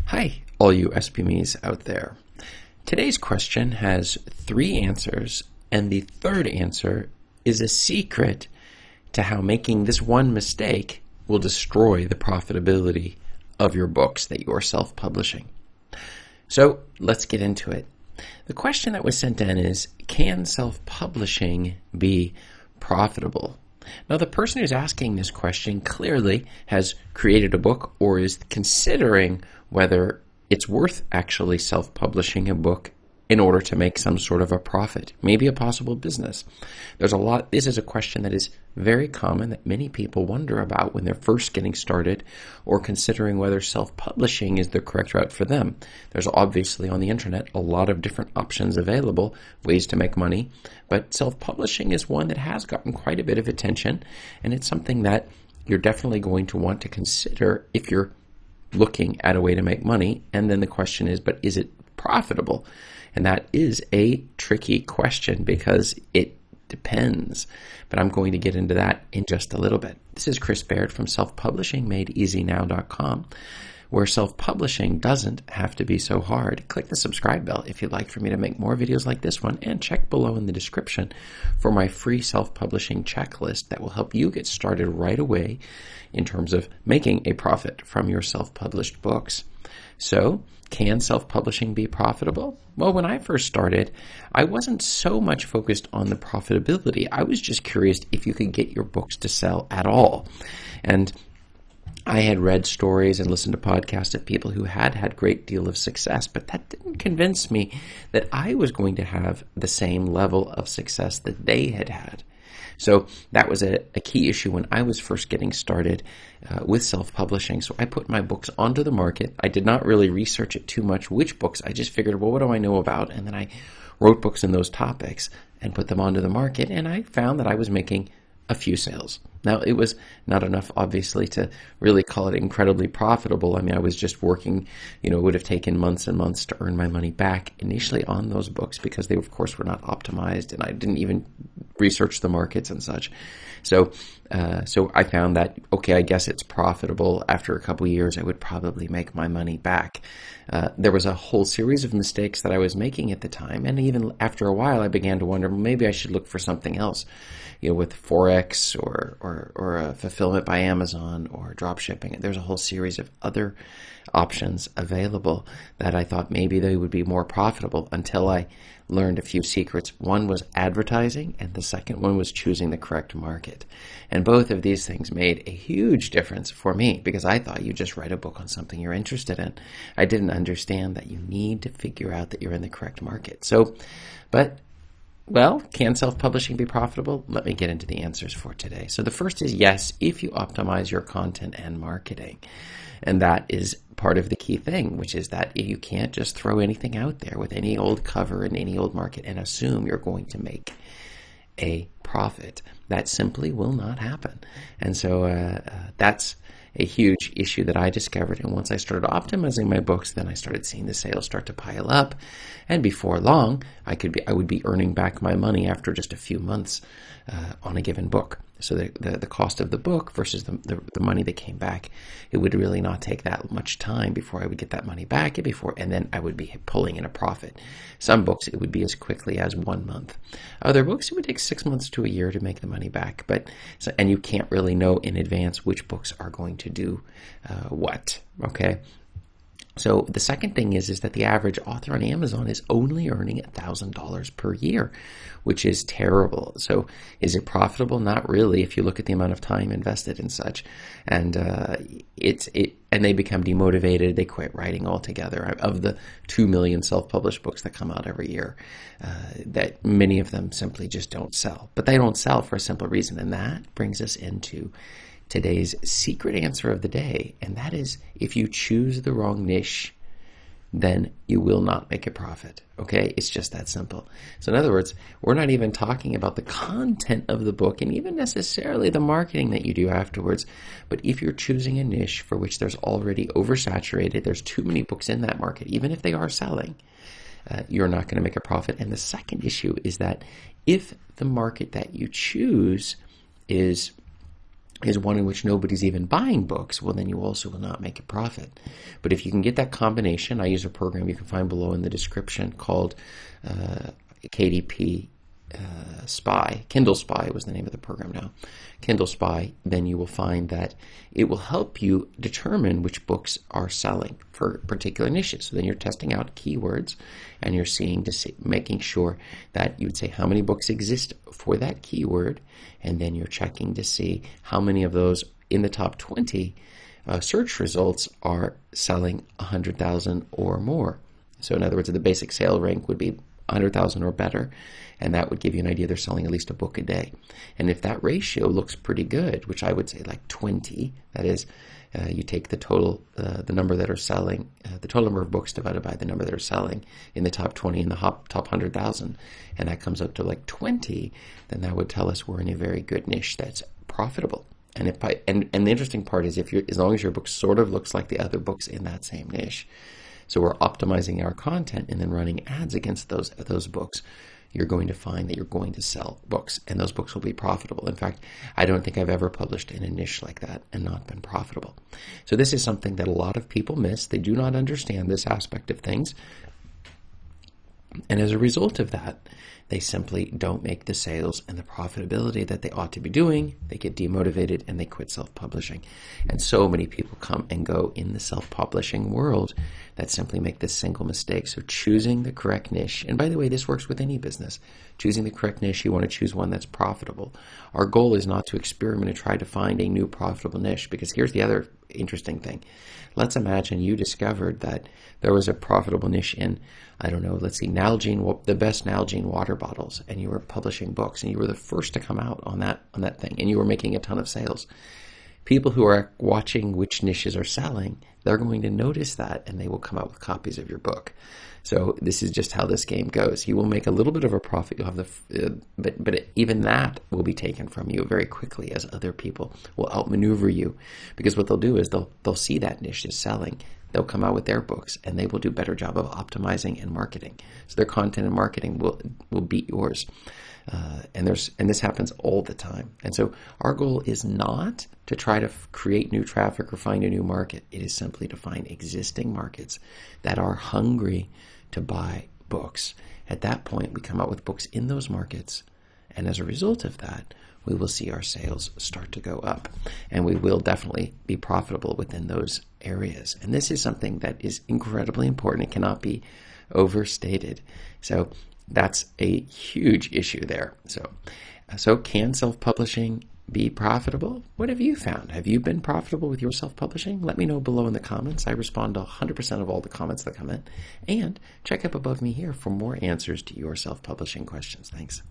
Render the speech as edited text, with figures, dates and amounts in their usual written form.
Hi, all you SPMEs out there. Today's question has 3 answers, and the third answer is a secret to how making this one mistake will destroy the profitability of your books that you're self-publishing. So let's get into it. The question that was sent in is, can self-publishing be profitable? Now, the person who's asking this question clearly has created a book or is considering whether it's worth actually self-publishing a book in order to make some sort of a profit, maybe a possible business. This is a question that is very common that many people wonder about when they're first getting started or considering whether self-publishing is the correct route for them. There's obviously on the internet a lot of different options available, ways to make money, but self-publishing is one that has gotten quite a bit of attention, and it's something that you're definitely going to want to consider if you're looking at a way to make money. And then the question is, but is it profitable? And that is a tricky question because it depends. But I'm going to get into that in just a little bit. This is Chris Baird from selfpublishingmadeeasynow.com, where self-publishing doesn't have to be so hard. Click the subscribe bell if you'd like for me to make more videos like this one, and check below in the description for my free self-publishing checklist that will help you get started right away in terms of making a profit from your self-published books. So, can self-publishing be profitable? Well, when I first started, I wasn't so much focused on the profitability. I was just curious if you could get your books to sell at all. And I had read stories and listened to podcasts of people who had had a great deal of success, but that didn't convince me that I was going to have the same level of success that they had had. So that was a key issue when I was first getting started with self-publishing. So I put my books onto the market. I did not really research it too much, which books. I just figured, well, what do I know about? And then I wrote books in those topics and put them onto the market. And I found that I was making a few sales. Now, it was not enough, obviously, to really call it incredibly profitable. I mean, I was just working, it would have taken months and months to earn my money back initially on those books because they, of course, were not optimized, and I didn't even research the markets and such. So I found that, okay, I guess it's profitable. After a couple of years, I would probably make my money back. There was a whole series of mistakes that I was making at the time, and even after a while, I began to wonder, maybe I should look for something else, with Forex or fulfillment by Amazon or drop shipping. There's a whole series of other options available that I thought maybe they would be more profitable until I learned a few secrets. One was advertising, and the second one was choosing the correct market. And both of these things made a huge difference for me because I thought you just write a book on something you're interested in. I didn't understand that you need to figure out that you're in the correct market. Well, can self-publishing be profitable? Let me get into the answers for today. So the first is yes, if you optimize your content and marketing. And that is part of the key thing, which is that you can't just throw anything out there with any old cover in any old market and assume you're going to make a profit. That simply will not happen. And so that's a huge issue that I discovered. And once I started optimizing my books, then I started seeing the sales start to pile up. And before long, I would be earning back my money after just a few months on a given book. So the cost of the book versus the money that came back, it would really not take that much time before I would get that money back, and then I would be pulling in a profit. Some books, it would be as quickly as 1 month. Other books, it would take 6 months to a year to make the money back. And you can't really know in advance which books are going to do what, okay? So the second thing is that the average author on Amazon is only earning $1,000 per year, which is terrible. So is it profitable? Not really if you look at the amount of time invested and such. And and they become demotivated. They quit writing altogether. Of the 2 million self-published books that come out every year, that many of them simply just don't sell. But they don't sell for a simple reason, and that brings us into today's secret answer of the day, and that is if you choose the wrong niche, then you will not make a profit. Okay? It's just that simple. So in other words, we're not even talking about the content of the book and even necessarily the marketing that you do afterwards, but if you're choosing a niche for which there's already oversaturated, there's too many books in that market, even if they are selling, you're not going to make a profit. And the second issue is that if the market that you choose is is one in which nobody's even buying books, well, then you also will not make a profit. But if you can get that combination, I use a program you can find below in the description called KDSpy. Kindle Spy was the name of the program now. Kindle Spy, then you will find that it will help you determine which books are selling for particular niches. So then you're testing out keywords and you're making sure that you would say how many books exist for that keyword, and then you're checking to see how many of those in the top 20 search results are selling 100,000 or more. So in other words, the basic sale rank would be 100,000 or better, and that would give you an idea they're selling at least a book a day. And if that ratio looks pretty good, which I would say like 20, that is, you take the total, the number that are selling, the total number of books divided by the number that are selling in the top 20 in the top 100,000, and that comes up to like 20, then that would tell us we're in a very good niche that's profitable. And and the interesting part is as long as your book sort of looks like the other books in that same niche, so we're optimizing our content and then running ads against those books, you're going to find that you're going to sell books, and those books will be profitable. In fact, I don't think I've ever published in a niche like that and not been profitable. So this is something that a lot of people miss. They do not understand this aspect of things. And as a result of that, they simply don't make the sales and the profitability that they ought to be doing. They get demotivated and they quit self-publishing. And so many people come and go in the self-publishing world that simply make this single mistake. So choosing the correct niche, and by the way, this works with any business. Choosing the correct niche, you want to choose one that's profitable. Our goal is not to experiment and try to find a new profitable niche, because here's the other interesting thing. Let's imagine you discovered that there was a profitable niche in, I don't know, let's see, Nalgene, the best Nalgene water bottles, and you were publishing books, and you were the first to come out on that thing, and you were making a ton of sales. People who are watching which niches are selling, they're going to notice that, and they will come out with copies of your book. So this is just how this game goes. You will make a little bit of a profit. You'll have but even that will be taken from you very quickly, as other people will outmaneuver you, because what they'll do is they'll see that niche is selling. They'll come out with their books, and they will do a better job of optimizing and marketing. So their content and marketing will beat yours. And this happens all the time. And so our goal is not to try to create new traffic or find a new market. It is simply to find existing markets that are hungry to buy books. At that point, we come out with books in those markets, and as a result of that, we will see our sales start to go up, and we will definitely be profitable within those areas. And this is something that is incredibly important. It cannot be overstated. So that's a huge issue there. So can self-publishing be profitable? What have you found? Have you been profitable with your self-publishing? Let me know below in the comments. I respond to 100% of all the comments that come in. And check up above me here for more answers to your self-publishing questions. Thanks.